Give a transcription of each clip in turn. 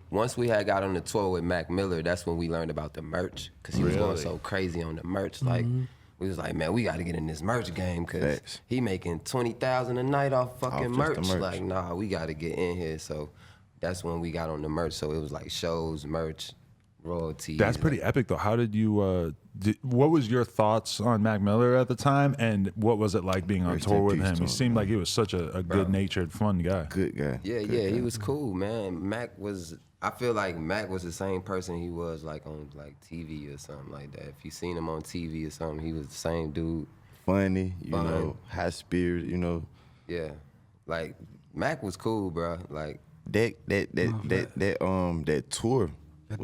once we had got on the tour with Mac Miller, that's when we learned about the merch, because he was going so crazy on the merch. Like, we was like, man, we got to get in this merch game, because he making 20,000 a night off fucking merch. Like, nah, we got to get in here. So that's when we got on the merch. So it was like shows, merch, royalties. That's pretty epic, though. How did you? What was your thoughts on Mac Miller at the time, and what was it like being on tour with him? He seemed like he was such a good-natured, fun guy. Good guy. Yeah, good yeah, guy. he was cool, man. Mac was. I feel like Mac was the same person he was like on like TV or something like that. If you seen him on TV or something, he was the same dude. Funny, you know, high spirit, you know. Yeah, like Mac was cool, bro. Like that tour. It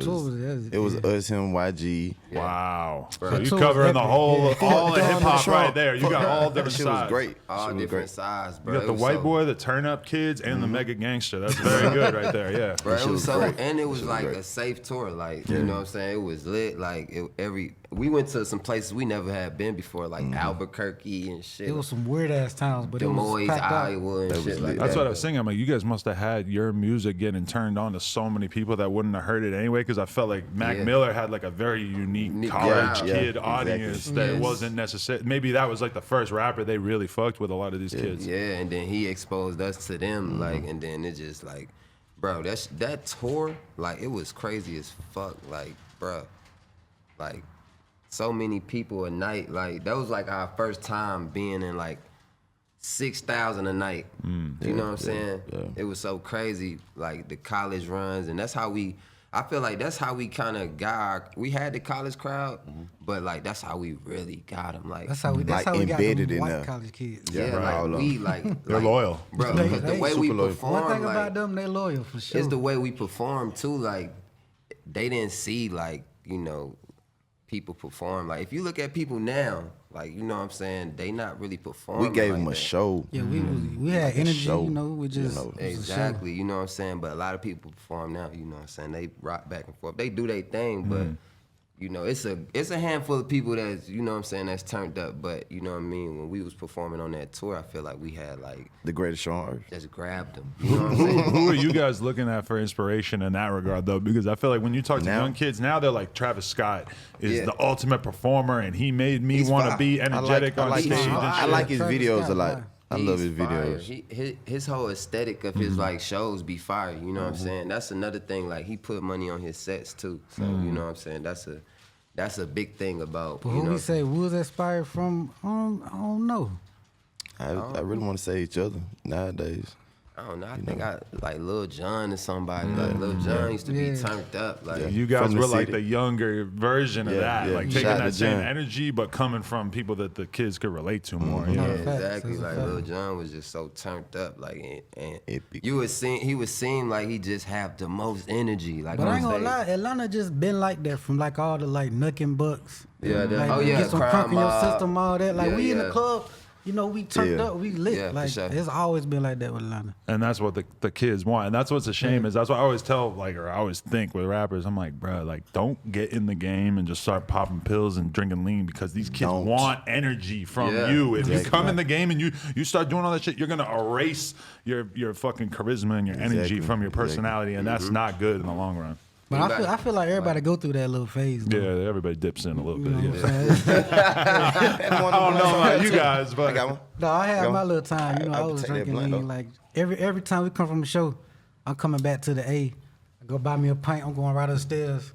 was us, him, YG. Wow. Bro. So you covering the whole, all the hip hop right there. You got all different That shit sides. was great. all different sides, bro. You got the white boy, the turn up kids, and the mega gangster. That's very good right there, yeah. Bro, it was so, great. and it was like a safe tour. Like, you know what I'm saying? It was lit. Like, we went to some places we never had been before, like Albuquerque and shit. It was some weird ass towns, but Des it was Moines, packed out. Iowa, and shit like That's that. what I was saying. I'm like, you guys must have had your music getting turned on to so many people that wouldn't have heard it anyway, because I felt like Mac Miller had like a very unique college kid audience that wasn't necessary. Maybe that was like the first rapper they really fucked with, a lot of these kids. Yeah, and then he exposed us to them, like, and then it just like, bro, that tour, like, it was crazy as fuck, like, bro, like, so many people a night, like, that was like our first time being in like 6,000 a night. You know what I'm saying? Yeah. It was so crazy, like the college runs, and that's how I feel like that's how we kind of we had the college crowd, but like that's how we really got them. Like, That's how we got embedded them in white there. college kids. yeah, like we like They're loyal. bro. Because the way we super loyal. perform, One thing like, about them, they loyal for sure. it's the way we perform too. Like, they didn't see, like, you know, people perform. Like, if you look at people now, like, you know what I'm saying, they not really performing. We gave like him a that. show. Yeah, we had energy, show, you know. We just you know. it was a show. Exactly, you know what I'm saying? But a lot of people perform now, you know what I'm saying? They rock back and forth. They do their thing, but you know, it's a handful of people that's, you know what I'm saying, that's turned up. But you know what I mean? When we was performing on that tour, I feel like we had like The greatest show on earth. just grabbed them. You know what I'm saying? Who are you guys looking at for inspiration in that regard, though? Because I feel like when you talk to Now? young kids now, they're like, Travis Scott is Yeah. the ultimate performer, and he made me He's want to fire. be energetic on stage. and I shit. like his Travis videos Scott, a lot. fire. I love his He's fire. videos. His whole aesthetic of his like shows be fire. You know what I'm saying? That's another thing. Like, he put money on his sets too. So you know what I'm saying? That's a big thing about. But you who know, we say was inspired from? I don't know. I really want to say each other nowadays. I don't know. I think I like Lil Jon or somebody. Like, Lil Jon used to be turned up. Like, You guys From the were like city. the younger version of Yeah, that, yeah. like Shout taking out that to same Jon. energy, but coming from people that the kids could relate to more. Yeah. yeah, Facts, exactly. that's a Like, fact. Lil Jon was just so turned up. Like, and Epic. he would seem like he just have the most energy. Like, But I on ain't gonna stage. lie, Atlanta just been like that from like all the like Nuckin' Bucks. Yeah, that- like, oh, yeah, get some Crime crunk in your Mob. system, all that. Like Yeah, we in the yeah. club, you know, we turned Yeah. up, we lit. Yeah, for like sure. it's always been like that with Atlanta. And that's what the kids want. And that's what's a shame is that's what I always tell, like, or I always think with rappers, I'm like, bro, like, don't get in the game and just start popping pills and drinking lean, because these kids Don't. want energy from Yeah. you. If you come in the game and you start doing all that shit, you're gonna erase your fucking charisma and your energy Exactly. from your personality, and that's not good in the long run. But I feel like everybody go through that little phase. Though. Yeah, everybody dips in a little You bit. know what Yeah. I'm saying? I don't know about you guys, but I got one. No, I had Go. my little time. You know, I I'll was take that drinking blunt, lean. though. Like every time we come from a show, I'm coming back to the A. I go buy me a pint. I'm going right upstairs,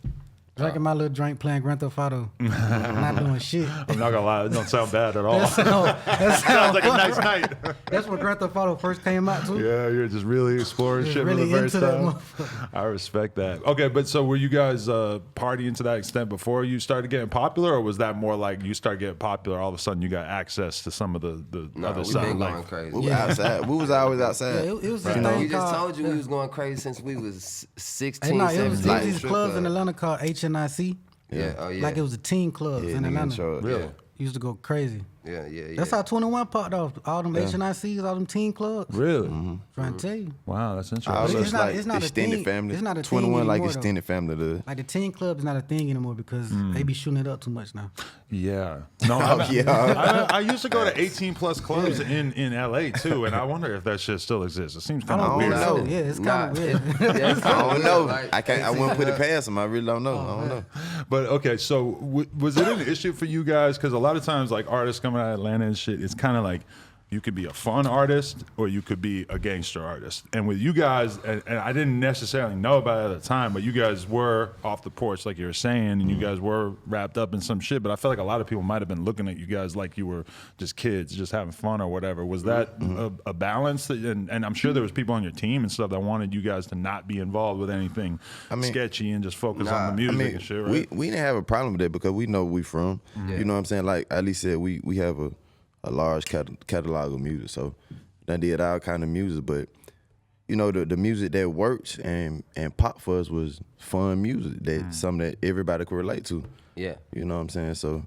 drinking my little drink, playing Grand Theft Auto, not doing shit. I'm not gonna lie, it don't sound bad at all. That Sounds like a nice night. That's when Grand Theft Auto first came out too. Yeah, you're just really exploring Just shit really for the first into that time. motherfucker. I respect that. Okay, but so were you guys partying to that extent before you started getting popular, or was that more like you start getting popular, all of a sudden you got access to some of the No, other we side been of going life? crazy. We was outside. We was always outside. Yeah, it was this You know, thing we just called- told you we was going crazy since we was 16, Hey, no, it was 17. these Strip clubs in club. Atlanta called HNIC. Yeah, oh yeah. Like it was the teen clubs Yeah, in nigga in Atlanta. charge. Really? Used to go crazy. Yeah. That's how 21 popped off. All them HNICs, all them teen clubs. Really? Trying to tell you. Wow, that's interesting. Also, It's not- it's not a extended thing. family. It's not a thing 21 like anymore, extended family. Like the teen club is not a thing anymore because they be shooting it up too much now. Yeah. No, I used to go to 18 plus clubs in LA too, and I wonder if that shit still exists. It seems kind of don't weird. know. Yeah, it's kind of weird. I don't know. I wouldn't put it past them. I really don't know. I don't know. But okay, so was it an issue for you guys? Because a lot of times, like artists coming out of Atlanta and shit, it's kind of like you could be a fun artist or you could be a gangster artist. And with you guys, and I didn't necessarily know about it at the time, but you guys were off the porch, like you were saying, and you guys were wrapped up in some shit. But I feel like a lot of people might have been looking at you guys like you were just kids, just having fun or whatever. Was that a balance? And I'm sure there was people on your team and stuff that wanted you guys to not be involved with anything sketchy and just focus on the music and shit, right? We didn't have a problem with that because we know where we from. You know what I'm saying? Like Ali said, we have a large catalog of music, so they did all kind of music. But you know, the music that worked and pop for us was fun music that something that everybody could relate to. Yeah, you know what I'm saying. So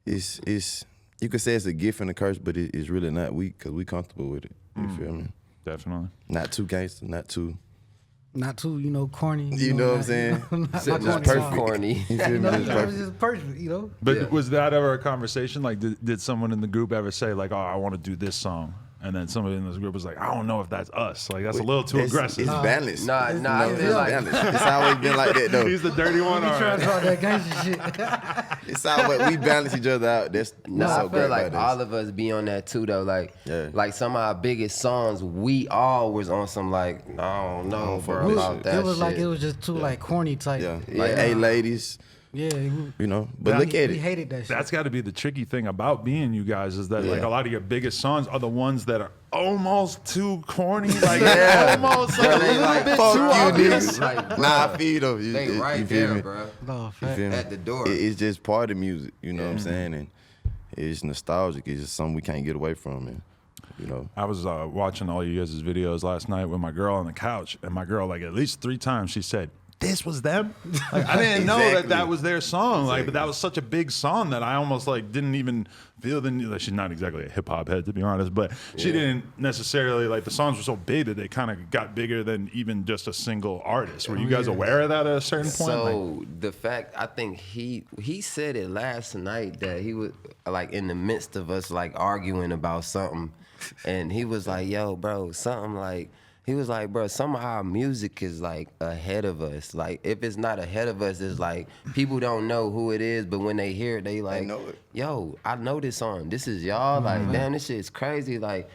it's you could say it's a gift and a curse, but it's really not. Because we comfortable with it. You feel me? Definitely. Not too gangster, not too corny. You know what I'm saying? just perfect corny. You feel me? It's It was perfect. just perfect, you know. But was that ever a conversation? Like, did someone in the group ever say, like, oh, I want to do this song? And then somebody in this group was like, I don't know if that's us. Like, that's a little too aggressive. It's balanced. Nah, I It's feel like balanced. It's always been like that, though. He's the dirty one. We All trying to right. talk that gangster shit. It's always, we balance each other out. That's No, what's so I feel great like about all this. of us be on that too, though. Like, Yeah. like some of our biggest songs, we all was on some like, I don't know, bro, about that It was shit. like it was just too like corny type. Yeah, like, Yeah. hey, ladies, Yeah, you know. But look at we it. hated that shit. That's got to be the tricky thing about being you guys is that like Yeah. a lot of your biggest songs are the ones that are almost too corny, like Yeah. almost like Bro, a they little like, bit fuck too you, obvious. nigga. Like, bro, Nah, I feel though. they right you feel there, me? bro. No, You fact. feel me? At the door. It's just part of music. You know what I'm saying? And it's nostalgic. It's just something we can't get away from. And you know, I was watching all you guys' videos last night with my girl on the couch, and my girl, like at least 3 times, she said, "This was them." Like, I didn't know Exactly. that was their song. Like, but that was such a big song that I almost like didn't even feel the need. Like, she's not exactly a hip hop head, to be honest, but she didn't necessarily like the songs were so big that they kind of got bigger than even just a single artist. Were you guys aware of that at a certain point? So the fact, I think he said it last night that he was like in the midst of us like arguing about something, and he was like, "Yo, bro, something like." He was like, bro, some of our music is like ahead of us. Like, if it's not ahead of us, it's like people don't know who it is, but when they hear it, they like, know it. yo, I know this song. This is y'all. Like, damn, this shit's crazy. Like,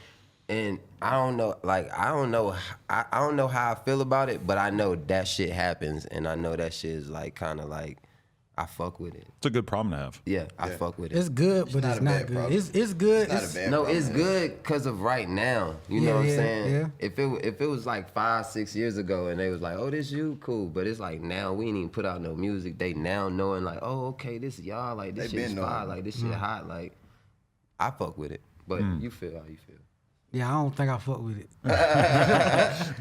and I don't know, like, I don't know how I feel about it, but I know that shit happens, and I know that shit is like kind of like, I fuck with it. It's a good problem to have. Yeah, I fuck with it. It's good, but not it's a not bad good. problem. It's good. Not a It's, bad No, problem. it's good because of right now. You know what I'm Yeah, saying? yeah. If it was like 5-6 years ago and they was like, oh, this you, cool. But it's like now we ain't even put out no music. They now knowing like, oh, okay, this y'all. Like this They shit's been fire. knowing. Like this shit hot. Like I fuck with it. But you feel how you feel. yeah, I don't think I fuck with it.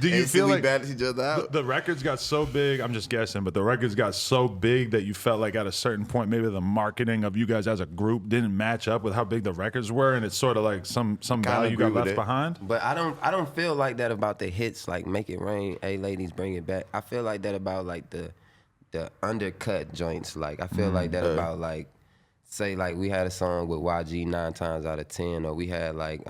Do you And see, feel we like balance each other out? the records got so big? I'm just guessing, but the records got so big that you felt like at a certain point, maybe the marketing of you guys as a group didn't match up with how big the records were, and it's sort of like some value agree got with left that. behind. But I don't feel like that about the hits like Make It Rain, Hey Ladies Bring It Back. I feel like that about like the undercut joints. Like I feel like that about like say like we had a song with YG 9 times out of 10, or we had like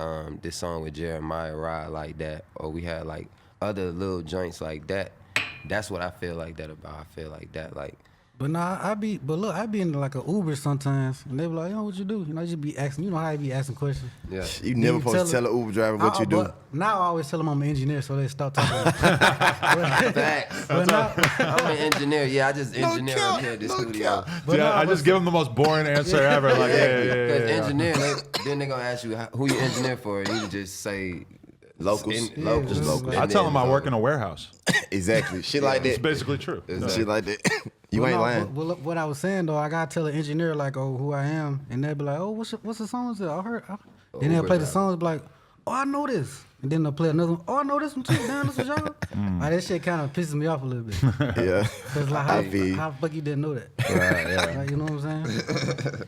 this song with Jeremiah Ride like that, or we had like other little joints like that. That's what I feel like that about. I feel like that like But nah, I be in like a Uber sometimes, and they be like, "Yo, what you do?" You know, I just be asking. You know how I be asking questions. yeah. You never You supposed to tell tell an Uber driver what you do. But now I always tell them I'm an engineer, so they stop talking. Facts. but now, I'm an engineer. Yeah, I just engineer up here at the studio. but Yeah, nah, I but just give them the most boring answer ever. Like, yeah. Because engineer, then they gonna ask you who you engineer for, and you just say Locals. locals. Just locals. I tell them I work in a warehouse. Exactly. Shit like It's that. basically true. Shit like that. You ain't no, lying. But look, what I was saying though, I gotta tell an engineer like, "Oh, who I am," and they be like, "Oh, what's the songs that I heard?" Then they'll play the songs, be like, "Oh, I know this," and then they'll play another one. "Oh, I know this one too." Damn, this was y'all. Like, that shit kind of pisses me off a little bit. Yeah. Cause like, I feel you. how the fuck you didn't know that? Right, yeah. Like, you know what I'm saying?